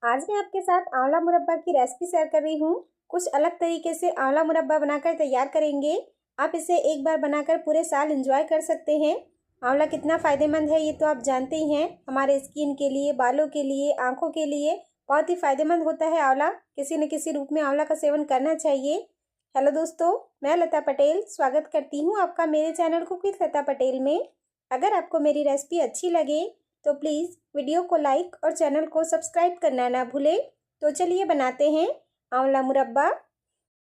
आज मैं आपके साथ आंवला मुरब्बा की रेसिपी शेयर कर रही हूँ। कुछ अलग तरीके से आंवला मुरब्बा बनाकर तैयार करेंगे। आप इसे एक बार बनाकर पूरे साल एंजॉय कर सकते हैं। आंवला कितना फ़ायदेमंद है ये तो आप जानते ही हैं। हमारे स्किन के लिए, बालों के लिए, आँखों के लिए बहुत ही फ़ायदेमंद होता है आंवला। किसी न किसी रूप में आंवला का सेवन करना चाहिए। हेलो दोस्तों, मैं लता पटेल स्वागत करती हूँ आपका मेरे चैनल कुक विद लता पटेल में। अगर आपको मेरी रेसिपी अच्छी लगे तो प्लीज़ वीडियो को लाइक और चैनल को सब्सक्राइब करना ना भूलें। तो चलिए बनाते हैं आंवला मुरब्बा।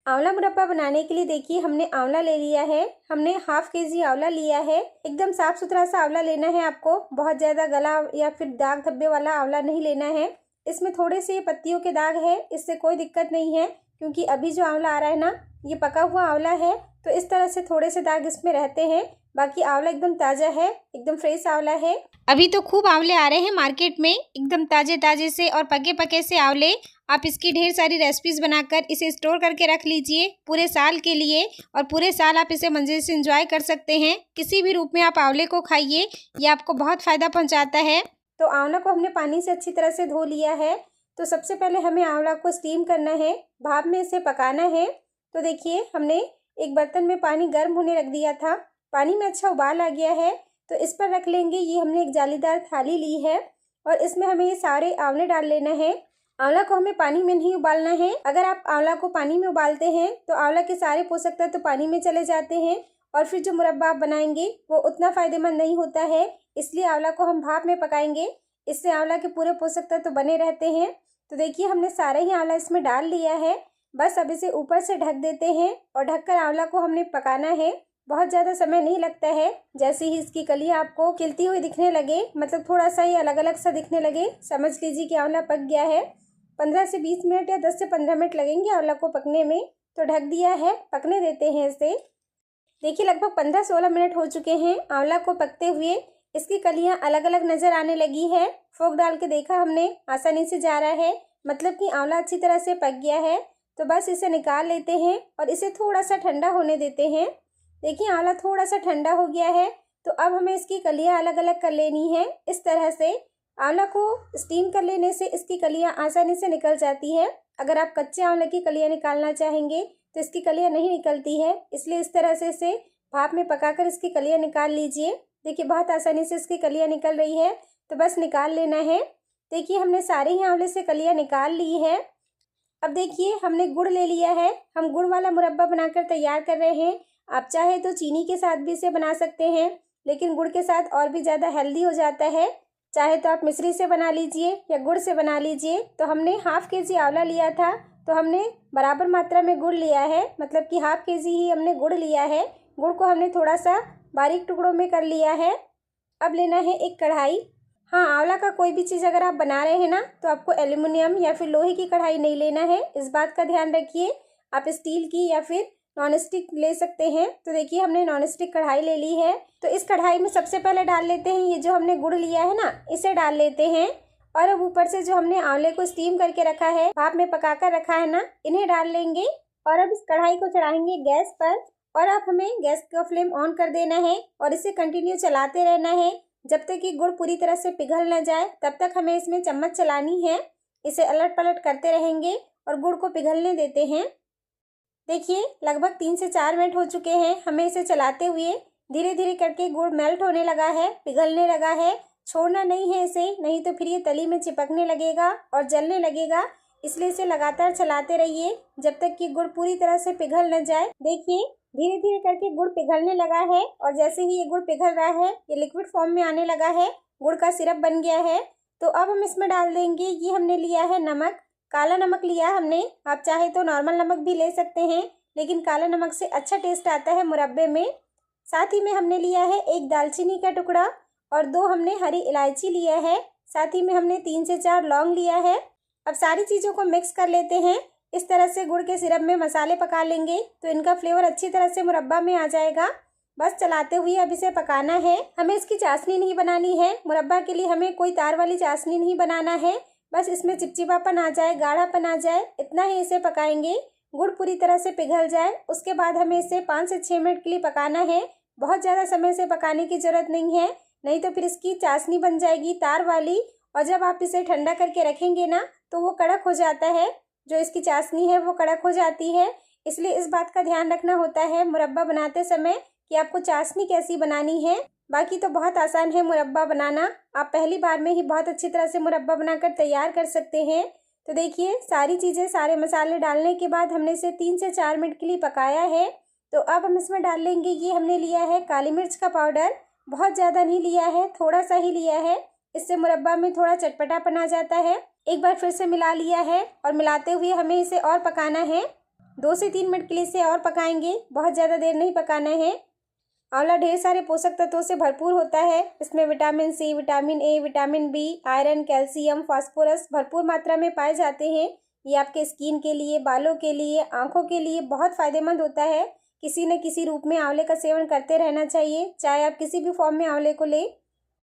आंवला मुरब्बा बनाने के लिए देखिए हमने आंवला ले लिया है। हमने हाफ केजी आंवला लिया है। एकदम साफ़ सुथरा सा आंवला लेना है आपको। बहुत ज़्यादा गला या फिर दाग धब्बे वाला आंवला नहीं लेना है। इसमें थोड़े से पत्तियों के दाग है, इससे कोई दिक्कत नहीं है क्योंकि अभी जो आंवला आ रहा है ना, ये पका हुआ आंवला है, तो इस तरह से थोड़े से दाग इसमें रहते हैं। बाकी आंवला एकदम ताज़ा है, एकदम फ्रेश आंवला है। अभी तो खूब आंवले आ रहे हैं मार्केट में, एकदम ताज़े ताज़े से और पके पके से आंवले। आप इसकी ढेर सारी रेसिपीज़ बनाकर इसे स्टोर करके रख लीजिए पूरे साल के लिए, और पूरे साल आप इसे मज़े से एंजॉय कर सकते हैं। किसी भी रूप में आप आंवले को खाइए, ये आपको बहुत फ़ायदा पहुंचाता है। तो आंवला को हमने पानी से अच्छी तरह से धो लिया है। तो सबसे पहले हमें आंवला को स्टीम करना है, भाप में इसे पकाना है। तो देखिए हमने एक बर्तन में पानी गर्म होने रख दिया था। पानी में अच्छा उबाल आ गया है, तो इस पर रख लेंगे। ये हमने एक जालीदार थाली ली है और इसमें हमें ये सारे आंवले डाल लेना है। आंवला को हमें पानी में नहीं उबालना है। अगर आप आंवला को पानी में उबालते हैं तो आंवला के सारे पोषक तत्व तो पानी में चले जाते हैं और फिर जो मुरब्बा आप बनाएंगे वो उतना फ़ायदेमंद नहीं होता है। इसलिए आंवला को हम भाप में पकाएंगे, इससे आंवला के पूरे पोषक तत्व तो बने रहते हैं। तो देखिए हमने सारे ही आंवला इसमें डाल लिया है। बस अब इसे ऊपर से ढक देते हैं और ढककर आंवला को हमने पकाना है। बहुत ज़्यादा समय नहीं लगता है। जैसे ही इसकी कलियां आपको खिलती हुई दिखने लगे, मतलब थोड़ा सा ही अलग अलग सा दिखने लगे, समझ लीजिए कि आंवला पक गया है। 15 से 20 मिनट या 10 से 15 मिनट लगेंगे आंवला को पकने में। तो ढक दिया है, पकने देते हैं इसे। देखिए लगभग 15-16 मिनट हो चुके हैं आंवला को पकते हुए। इसकी कलियां अलग अलग नज़र आने लगी है। फोक डाल के देखा हमने, आसानी से जा रहा है, मतलब कि आंवला अच्छी तरह से पक गया है। तो बस इसे निकाल लेते हैं और इसे थोड़ा सा ठंडा होने देते हैं। देखिए आंवला थोड़ा सा ठंडा हो गया है। तो अब हमें इसकी कलियां अलग अलग कर लेनी है। इस तरह से आंवला को स्टीम कर लेने से इसकी कलियां आसानी से निकल जाती है। अगर आप कच्चे आंवले की कलियां निकालना चाहेंगे तो इसकी कलियां नहीं निकलती है, इसलिए इस तरह से इसे भाप में पकाकर इसकी कलियां निकाल लीजिए। देखिए बहुत आसानी से इसकी कलियां निकल रही है, तो बस निकाल लेना है। देखिए हमने सारे ही आंवले से कलियां निकाल ली है। अब देखिए हमने गुड़ ले लिया है। हम गुड़ वाला मुरब्बा बनाकर तैयार कर रहे हैं। आप चाहे तो चीनी के साथ भी इसे बना सकते हैं, लेकिन गुड़ के साथ और भी ज़्यादा हेल्दी हो जाता है। चाहे तो आप मिश्री से बना लीजिए या गुड़ से बना लीजिए। तो हमने हाफ केजी आंवला लिया था, तो हमने बराबर मात्रा में गुड़ लिया है, मतलब कि हाफ केजी ही हमने गुड़ लिया है। गुड़ को हमने थोड़ा सा बारीक टुकड़ों में कर लिया है। अब लेना है एक कढ़ाई। हाँ, आंवला का कोई भी चीज़ अगर आप बना रहे हैं ना, तो आपको एल्युमिनियम या फिर लोहे की कढ़ाई नहीं लेना है, इस बात का ध्यान रखिए। आप स्टील की या फिर नॉन स्टिक ले सकते हैं। तो देखिए हमने नॉन स्टिक कढ़ाई ले ली है। तो इस कढ़ाई में सबसे पहले डाल लेते हैं ये जो हमने गुड़ लिया है ना, इसे डाल लेते हैं। और अब ऊपर से जो हमने आंवले को स्टीम करके रखा है, भाप में पका कर रखा है ना, इन्हें डाल लेंगे। और अब इस कढ़ाई को चढ़ाएंगे गैस पर, और अब हमें गैस का फ्लेम ऑन कर देना है और इसे कंटिन्यू चलाते रहना है जब तक कि गुड़ पूरी तरह से पिघल न जाए। तब तक हमें इसमें चम्मच चलानी है। इसे अलट पलट करते रहेंगे और गुड़ को पिघलने देते हैं। देखिए लगभग 3 से 4 मिनट हो चुके हैं हमें इसे चलाते हुए। धीरे धीरे करके गुड़ मेल्ट होने लगा है, पिघलने लगा है। छोड़ना नहीं है इसे, नहीं तो फिर ये तली में चिपकने लगेगा और जलने लगेगा। इसलिए इसे लगातार चलाते रहिए जब तक कि गुड़ पूरी तरह से पिघल न जाए। देखिए धीरे धीरे करके गुड़ पिघलने लगा है, और जैसे ही ये गुड़ पिघल रहा है, ये लिक्विड फॉर्म में आने लगा है, गुड़ का सिरप बन गया है। तो अब हम इसमें डाल देंगे, ये हमने लिया है नमक, काला नमक लिया हमने। आप चाहे तो नॉर्मल नमक भी ले सकते हैं, लेकिन काला नमक से अच्छा टेस्ट आता है मुरब्बे में। साथ ही में हमने लिया है एक दालचीनी का टुकड़ा और 2 हमने हरी इलायची लिया है। साथ ही में हमने 3 से 4 लौंग लिया है। अब सारी चीज़ों को मिक्स कर लेते हैं। इस तरह से गुड़ के सिरप में मसाले पका लेंगे तो इनका फ्लेवर अच्छी तरह से मुरब्बा में आ जाएगा। बस चलाते हुए अब इसे पकाना है। हमें इसकी चाशनी नहीं बनानी है, मुरब्बा के लिए हमें कोई तार वाली चाशनी नहीं बनाना है। बस इसमें चिपचिपापन आ जाए, गाढ़ापन आ जाए, इतना ही इसे पकाएंगे। गुड़ पूरी तरह से पिघल जाए, उसके बाद हमें इसे 5 से 6 मिनट के लिए पकाना है। बहुत ज़्यादा समय से पकाने की ज़रूरत नहीं है, नहीं तो फिर इसकी चाशनी बन जाएगी तार वाली और जब आप इसे ठंडा करके रखेंगे ना तो वो कड़क हो जाता है, जो इसकी चाशनी है वो कड़क हो जाती है। इसलिए इस बात का ध्यान रखना होता है मुरब्बा बनाते समय कि आपको चाशनी कैसी बनानी है। बाकी तो बहुत आसान है मुरब्बा बनाना, आप पहली बार में ही बहुत अच्छी तरह से मुरब्बा बनाकर तैयार कर सकते हैं। तो देखिए सारी चीज़ें, सारे मसाले डालने के बाद हमने इसे 3 से 4 मिनट के लिए पकाया है। तो अब हम इसमें डाल लेंगे, ये हमने लिया है काली मिर्च का पाउडर, बहुत ज़्यादा नहीं लिया है, थोड़ा सा ही लिया है, इससे मुरब्बा में थोड़ा चटपटापन आ जाता है। एक बार फिर से मिला लिया है और मिलाते हुए हमें इसे और पकाना है। 2 से 3 मिनट के लिए इसे और पकाएंगे, बहुत ज़्यादा देर नहीं पकाना है। आंवला ढेर सारे पोषक तत्वों से भरपूर होता है। इसमें vitamin C, vitamin A, vitamin B, iron, calcium, phosphorus भरपूर मात्रा में पाए जाते हैं। ये आपके स्किन के लिए, बालों के लिए, आँखों के लिए बहुत फ़ायदेमंद होता है। किसी न किसी रूप में आंवले का सेवन करते रहना चाहिए, चाहे आप किसी भी फॉर्म में आंवले को लें।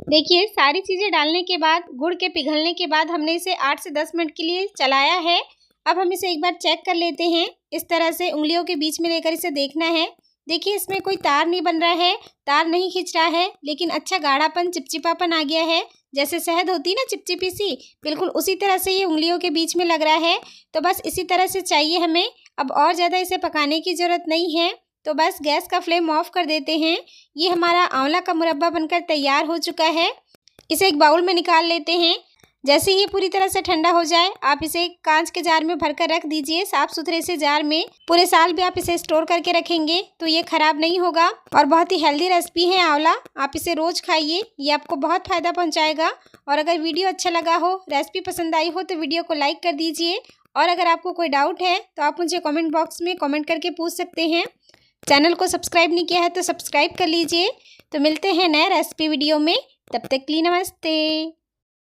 देखिए सारी चीज़ें डालने के बाद, गुड़ के पिघलने के बाद हमने इसे 8 से 10 मिनट के लिए चलाया है। अब हम इसे एक बार चेक कर लेते हैं। इस तरह से उंगलियों के बीच में लेकर इसे देखना है। देखिए इसमें कोई तार नहीं बन रहा है, तार नहीं खिंच रहा है, लेकिन अच्छा गाढ़ापन, चिपचिपापन आ गया है। जैसे शहद होती है ना चिपचिपी सी, बिल्कुल उसी तरह से ये उंगलियों के बीच में लग रहा है। तो बस इसी तरह से चाहिए हमें, अब और ज़्यादा इसे पकाने की ज़रूरत नहीं है। तो बस गैस का फ्लेम ऑफ कर देते हैं। ये हमारा आंवला का मुरब्बा बनकर तैयार हो चुका है। इसे एक बाउल में निकाल लेते हैं। जैसे ही पूरी तरह से ठंडा हो जाए आप इसे कांच के जार में भरकर रख दीजिए, साफ़ सुथरे से जार में। पूरे साल भी आप इसे स्टोर करके रखेंगे तो ये ख़राब नहीं होगा। और बहुत ही हेल्दी रेसिपी है आंवला, आप इसे रोज़ खाइए, ये आपको बहुत फ़ायदा पहुंचाएगा। और अगर वीडियो अच्छा लगा हो, रेसिपी पसंद आई हो तो वीडियो को लाइक कर दीजिए। और अगर आपको कोई डाउट है तो आप मुझे कॉमेंट बॉक्स में कॉमेंट करके पूछ सकते हैं। चैनल को सब्सक्राइब नहीं किया है तो सब्सक्राइब कर लीजिए। तो मिलते हैं नए रेसिपी वीडियो में, तब तक के लिए नमस्ते।